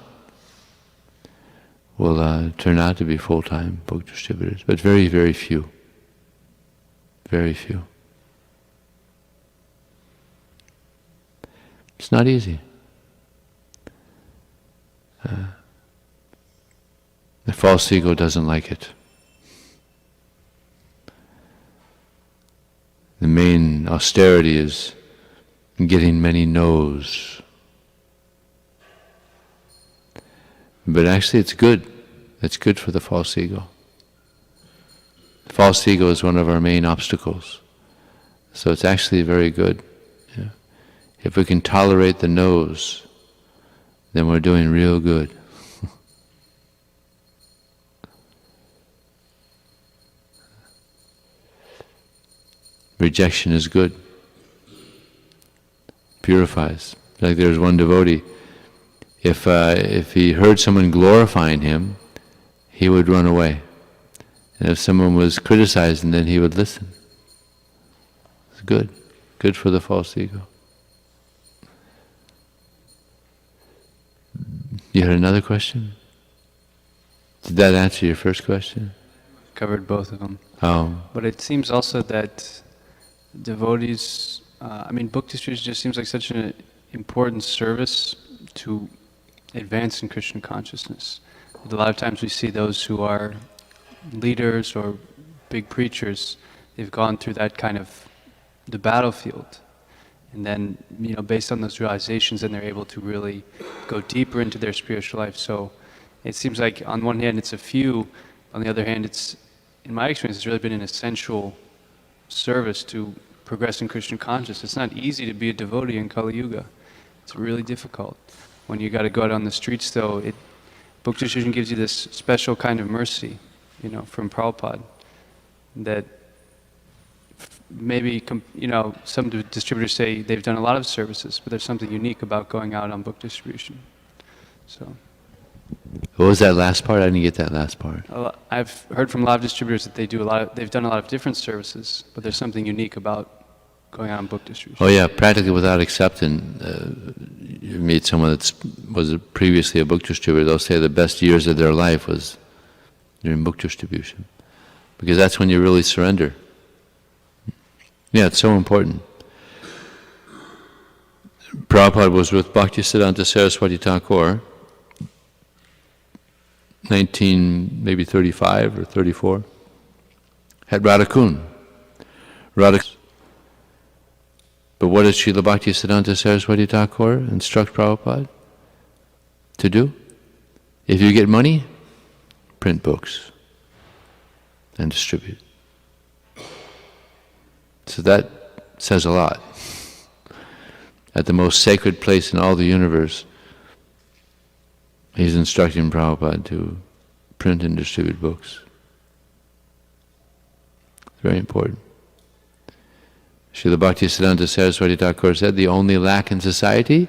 will turn out to be full-time book distributors, but very, very few. Very few. It's not easy. The false ego doesn't like it. The main austerity is getting many no's. But actually it's good. It's good for the false ego. The false ego is one of our main obstacles. So it's actually very good. Yeah. If we can tolerate the no's, then we're doing real good. Rejection is good. Purifies. Like there's one devotee, if he heard someone glorifying him, he would run away. And if someone was criticizing, then he would listen. It's good. Good for the false ego. You had another question? Did that answer your first question? Covered both of them. Oh. But it seems also that devotees, book distribution just seems like such an important service to advance in Krishna consciousness. A lot of times we see those who are leaders or big preachers, they've gone through that kind of the battlefield. And then, based on those realizations, then they're able to really go deeper into their spiritual life. So it seems like on one hand it's a few, on the other hand it's, in my experience, it's really been an essential service to progress in Krishna consciousness. It's not easy to be a devotee in Kali Yuga. It's really difficult. When you got to go out on the streets, though, book distribution gives you this special kind of mercy, from Prabhupada, that maybe, some distributors say they've done a lot of services, but there's something unique about going out on book distribution. So. What was that last part? I didn't get that last part. I've heard from a lot of distributors that they've done a lot of different services, but there's something unique about going out on book distribution. Oh yeah, practically without excepting. You meet someone that was previously a book distributor, they'll say the best years of their life was during book distribution. Because that's when you really surrender. Yeah, it's so important. Prabhupada was with Bhaktisiddhanta Saraswati Thakur, 1935 or 34, at Radhakund. But what did Srila Bhaktisiddhanta Saraswati Thakur instruct Prabhupada to do? If you get money, print books and distribute. So that says a lot. At the most sacred place in all the universe, he's instructing Prabhupada to print and distribute books. It's very important. Srila Bhaktisiddhanta Saraswati Thakur said, the only lack in society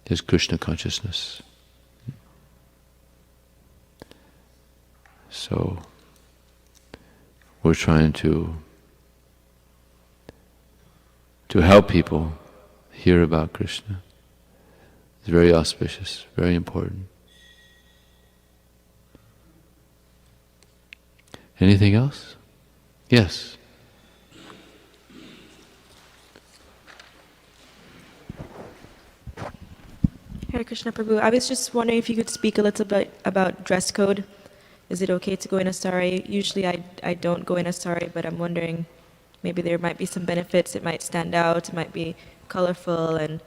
is Krishna consciousness. So, we're trying to help people hear about Krishna. It's very auspicious, very important. Anything else? Yes. Hare Krishna Prabhu, I was just wondering if you could speak a little bit about dress code Is it okay to go in a sari? Usually I don't go in a sari, but I'm wondering maybe there might be some benefits. It might stand out, it might be colorful, and,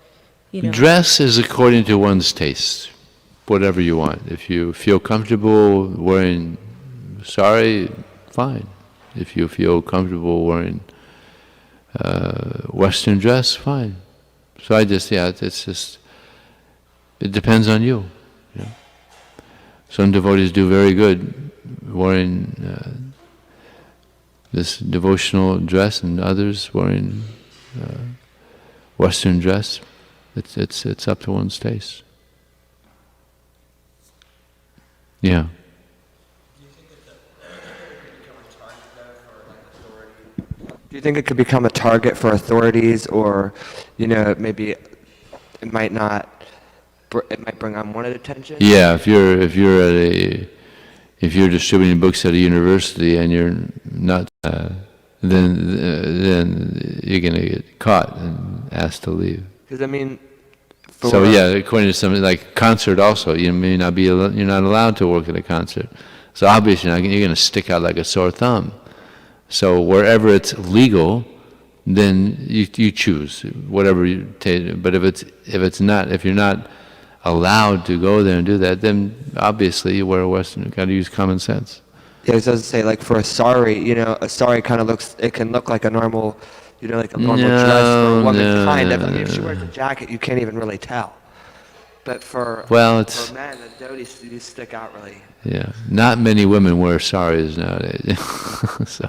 you know. Dress is according to one's taste, whatever you want. If you feel comfortable wearing sari, fine. If you feel comfortable wearing Western dress, fine. So it's just, it depends on you. You know? Some devotees do very good wearing this devotional dress, and others wearing Western dress. It's up to one's taste. Yeah. Do you think it could become a target for authorities, or, you know, maybe it might not? It might bring unwanted attention. Yeah, if you're distributing books at a university and you're not, then you're going to get caught and asked to leave. Because I mean, So yeah, according to something like concert, also you may not be you're not allowed to work at a concert. So obviously you're going to stick out like a sore thumb. So wherever it's legal, then you choose whatever you take. But if you're not allowed to go there and do that, then obviously you wear a Western. You got to use common sense. Yeah, it doesn't say like for a sari. You know, a sari kind of can look like a normal, you know, like a normal dress for a woman, kind of. I mean, if she wears a jacket, you can't even really tell. But for men, the dhotis, you stick out really. Yeah, not many women wear saris nowadays. So,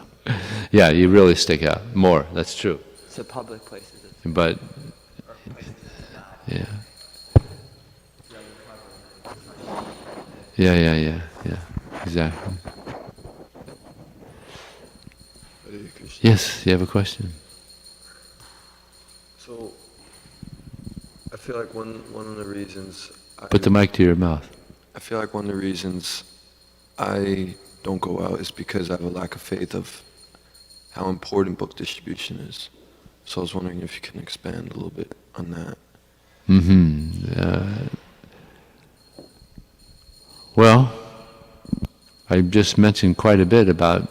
yeah, you really stick out more. That's true. So public places. But yeah. Yeah, exactly. Yes, you have a question? So, I feel like one of the reasons... Put the mic to your mouth. I feel like one of the reasons I don't go out is because I have a lack of faith of how important book distribution is. So I was wondering if you can expand a little bit on that. Well, I just mentioned quite a bit about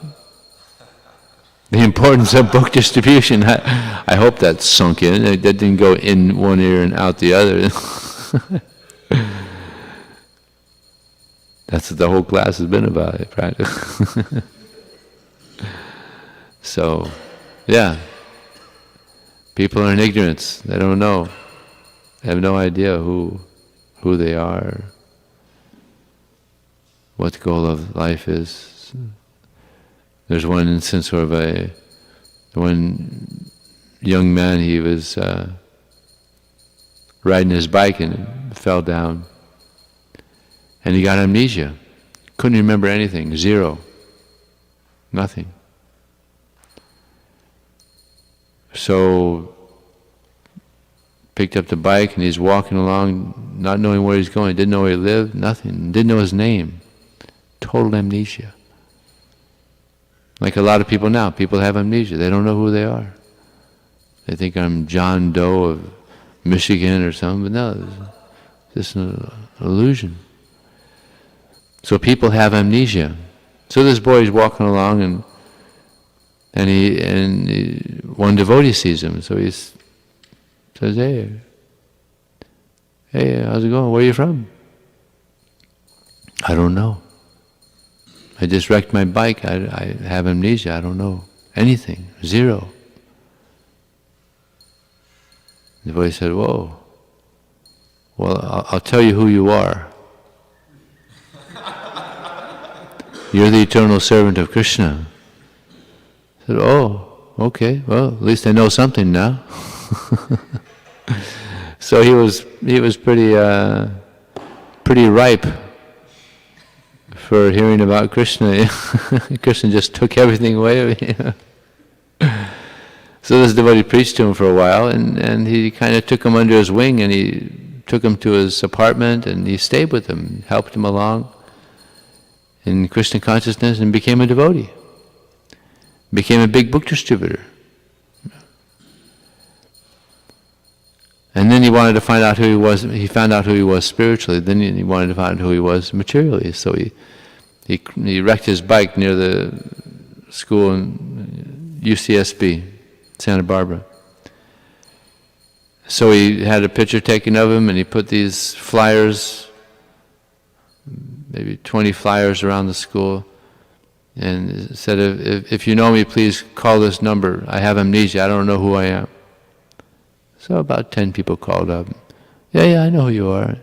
the importance of book distribution. I hope that sunk in. That didn't go in one ear and out the other. That's what the whole class has been about, practically. So, yeah. People are in ignorance. They don't know. They have no idea who they are, what the goal of life is. There's one instance where one young man, he was riding his bike and fell down. And he got amnesia. Couldn't remember anything. Zero. Nothing. So, picked up the bike and he's walking along, not knowing where he's going. Didn't know where he lived. Nothing. Didn't know his name. Total amnesia. Like a lot of people now. People have amnesia. They don't know who they are. They think I'm John Doe of Michigan or something, but no, it's just an illusion. So people have amnesia. So this boy is walking along, and one devotee sees him. So he says, "Hey, how's it going? Where are you from?" "I don't know. I just wrecked my bike. I have amnesia. I don't know anything. Zero." The devotee said, "Whoa. Well, I'll tell you who you are. You're the eternal servant of Krishna." I said, "Oh, okay. Well, at least I know something now." So he was pretty ripe for hearing about Krishna. Krishna just took everything away. So this devotee preached to him for a while, and he kind of took him under his wing, and he took him to his apartment, and he stayed with him, helped him along in Krishna consciousness, and became a devotee. Became a big book distributor. And then he wanted to find out who he was. He found out who he was spiritually. Then he wanted to find out who he was materially. So he He wrecked his bike near the school in UCSB, Santa Barbara. So he had a picture taken of him, and he put these flyers, maybe 20 flyers around the school, and said, if you know me, please call this number. I have amnesia. I don't know who I am. So about 10 people called up. Yeah, I know who you are.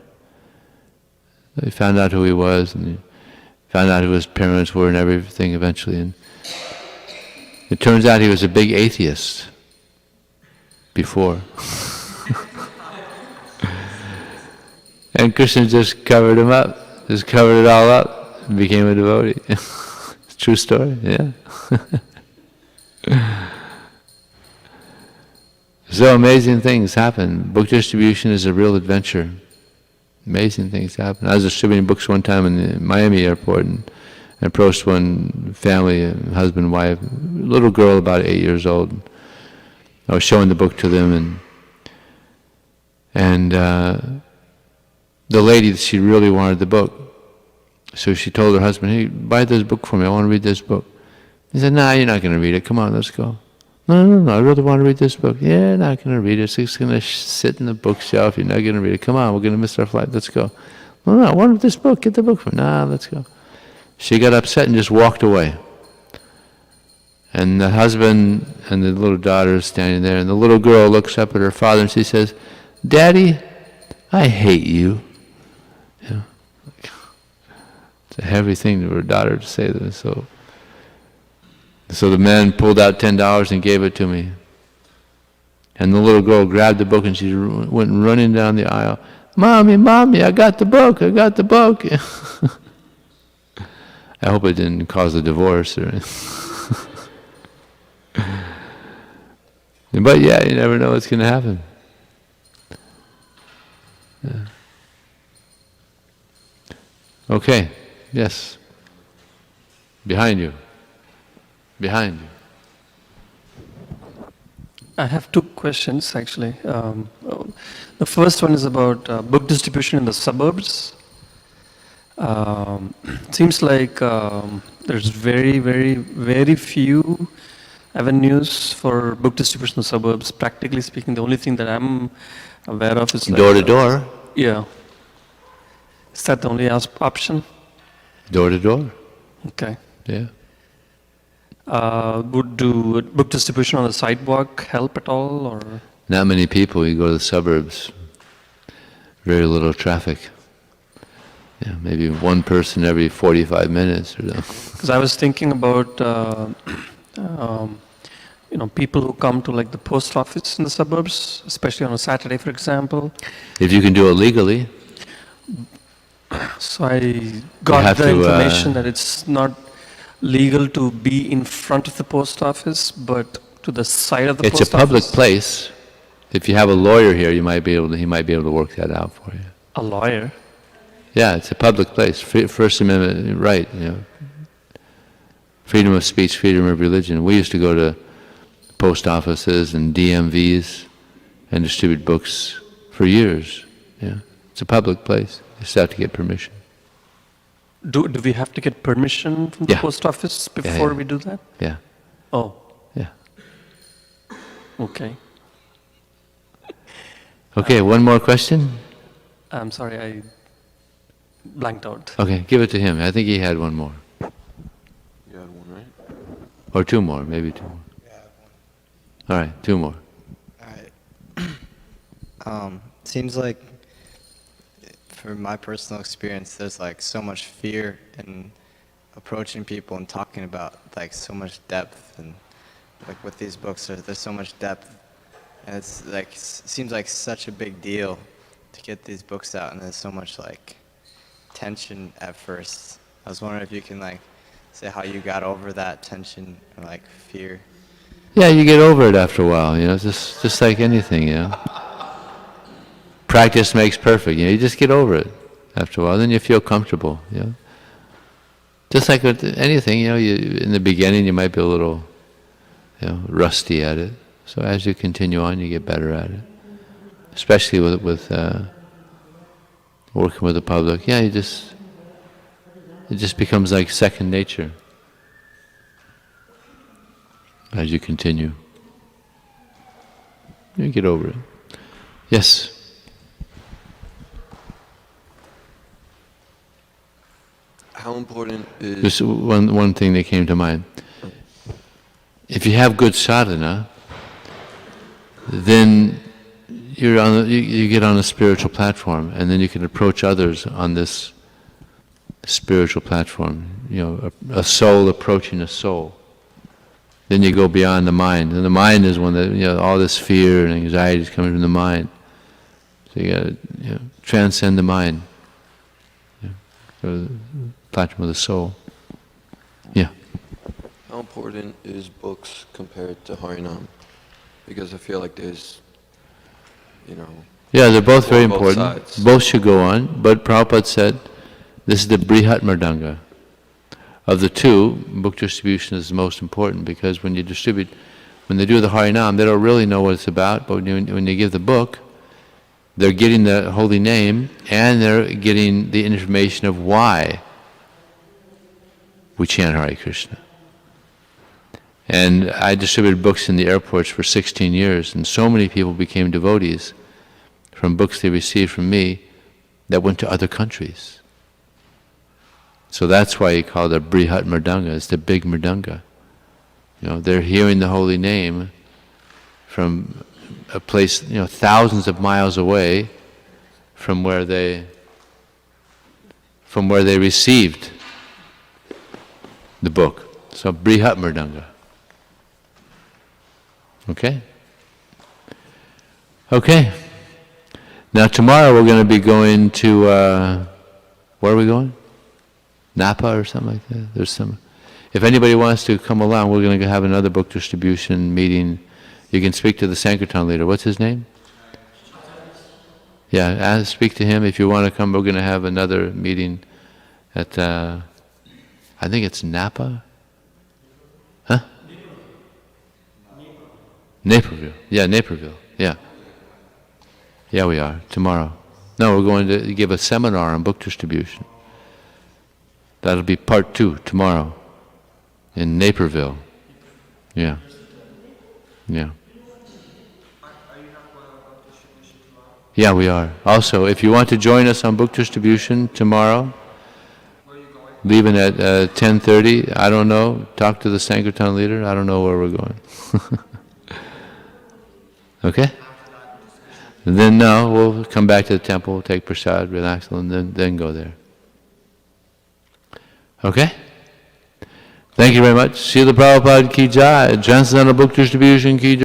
They found out who he was, and he found out who his parents were and everything eventually. And it turns out he was a big atheist before. And Krishna just covered him up, just covered it all up, and became a devotee. It's a true story, yeah. So amazing things happen. Book distribution is a real adventure. Amazing things happen. I was distributing books one time in the Miami airport, and I approached one family, husband, wife, little girl about 8 years old. I was showing the book to them, and the lady, she really wanted the book. So she told her husband, hey, buy this book for me, I want to read this book. He said, nah, you're not going to read it, come on, let's go. No, I really want to read this book. Yeah, you're not going to read it, it's just going to sit in the bookshelf, you're not going to read it. Come on, we're going to miss our flight, let's go. No, I want this book, get the book for me. Nah, let's go. She got upset and just walked away. And the husband and the little daughter is standing there, and the little girl looks up at her father and she says, Daddy, I hate you. Yeah. It's a heavy thing for a daughter to say this. So the man pulled out $10 and gave it to me. And the little girl grabbed the book and she went running down the aisle. Mommy, I got the book. I hope it didn't cause a divorce or but yeah, you never know what's going to happen. Yeah. Okay, yes. Behind you. I have two questions actually. The first one is about book distribution in the suburbs. It seems like there's very, very, very few avenues for book distribution in the suburbs. Practically speaking, the only thing that I'm aware of is Door to door. Yeah. Is that the only option? Door to door. Okay. Yeah. Would do book distribution on the sidewalk help at all, or? Not many people. You go to the suburbs. Very little traffic. Yeah, maybe one person every 45 minutes or so. Because I was thinking about, people who come to like the post office in the suburbs, especially on a Saturday, for example. If you can do it legally. So I got the information that it's not legal to be in front of the post office, but to the side of the post office. It's a public place. If you have a lawyer here, he might be able to work that out for you. A lawyer? Yeah, it's a public place. First Amendment right, Freedom of speech, freedom of religion. We used to go to post offices and DMVs and distribute books for years. Yeah, it's a public place. You just have to get permission. Do we have to get permission from the post office before we do that? Yeah. Oh. Yeah. Okay. Okay, one more question? I'm sorry, I blanked out. Okay, give it to him. I think he had one more. You had one, right? Or two more, maybe two more. Yeah, one. All right, two more. All right. Seems like, from my personal experience, there's like so much fear in approaching people and talking about like so much depth, and like with these books, there's so much depth, and it's like seems like such a big deal to get these books out, and there's so much like tension at first. I was wondering if you can like say how you got over that tension or like fear. Yeah, you get over it after a while, just like anything, Practice makes perfect, you just get over it after a while, then you feel comfortable, Just like with anything, in the beginning you might be a little, rusty at it. So as you continue on, you get better at it. Especially with working with the public. Yeah, you just It just becomes like second nature as you continue. You get over it. Yes? How important is... Just one thing that came to mind. If you have good sadhana, then you get on a spiritual platform, and then you can approach others on this spiritual platform. You know, a soul approaching a soul. Then you go beyond the mind, and the mind is when all this fear and anxiety is coming from the mind. So you got to transcend the mind. Go to the platform of the soul. Yeah. How important is books compared to Harinam? Because I feel like there's, Yeah, they're both very important. sides. Both should go on, but Prabhupada said this is the Brihat Mridanga. Of the two, book distribution is the most important, because when you distribute, when they do the Harinam, they don't really know what it's about, but when you give the book, they're getting the holy name and they're getting the information of why we chant Hare Krishna. And I distributed books in the airports for 16 years, and so many people became devotees from books they received from me that went to other countries. So that's why he called it Brihat Mridanga. It's the big Mridanga. They're hearing the holy name from a place, thousands of miles away from where they received the book. So Brihat Mridanga. Okay? Okay. Now tomorrow we're going to be going to, where are we going? Napa or something like that? There's some. If anybody wants to come along, we're going to have another book distribution meeting. You can speak to the Sankirtan leader. What's his name? Yeah, speak to him if you want to come. We're going to have another meeting at, I think it's Napa? Huh? Naperville. Yeah, Naperville. Yeah. Yeah, we are. Tomorrow. No, we're going to give a seminar on book distribution. That'll be part 2 tomorrow in Naperville. Yeah. Yeah. Yeah, we are. Also, if you want to join us on book distribution tomorrow, leaving at 10:30, I don't know, talk to the Sankirtan leader, I don't know where we're going. Okay? And then we'll come back to the temple, take prasad, relax, and then go there. Okay? Thank you very much. Srila Prabhupada ki jai. Transcendental Book Distribution ki jai.